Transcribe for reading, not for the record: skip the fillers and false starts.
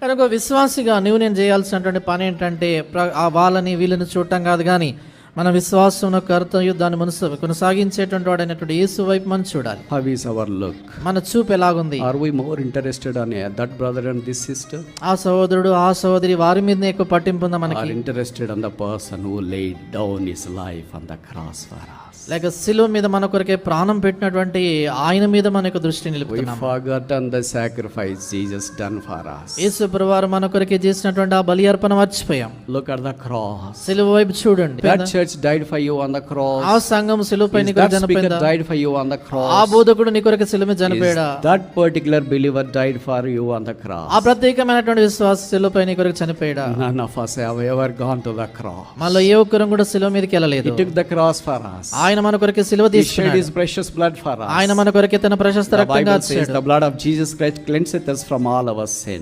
కనుక విశ్వాసిగా నువ్వు నేను చేయాల్సినటువంటి పని ఏంటంటే ఆ వాళ్ళని వీళ్ళని చూడటం కాదు, కానీ మన విశ్వాసం కర్తవ్యం దాన్ని కొనసాగించేటువంటి వాడైనటువంటి యేసు వైపు మనం చూడాలి. How is our look? మన చూపు ఎలాగుంది? Are we more interested on that brother and this sister? ఆ సహోదరుడు ఆ సహోదరి వారి మీదనే ఎక్కువ పట్టింపు ఉందా మనకి? Are interested on the person who laid down his life on the cross for us? లేక శిలువ మీద మన కొరకే ప్రాణం పెట్టినటువంటి ఆయన మీద మనకు దృష్టి We నిలుపుతున్నాం. forgotten the sacrifice Jesus done for us. యేసు ప్రభువారు మన కొరకే చేసినటువంటి ఆ బలి అర్పణ మర్చిపోయాం. Look at the cross. శిలువ వైపు చూడండి. That church died for you on the cross. ఆ సంఘం శిలువపై నీ కొరకు That speaker చనిపోయిందా? died for you on the cross. ఆ బోధకుడు నీ కొరకు శిలువ మీద చనిపోయాడా? That particular believer died for you on the cross. ఆ ప్రత్యేకమైనటువంటి విశ్వాస శిలువపై నీ కొరకు చనిపోయాడా? None of us have ever gone to the cross. మనలో ఏ ఒక్కరం కూడా శిలువ మీదకి వెళ్ళలేదు. He took the cross for us. ఆయన మన కొరకే శిలువ He shed తీసుకున్నాడు. his precious blood for us. ఆయన మన కొరకే తన ప్రశస్త The రక్తం Bible says కార్చాడు. the blood of Jesus Christ cleanseth us from all our sin.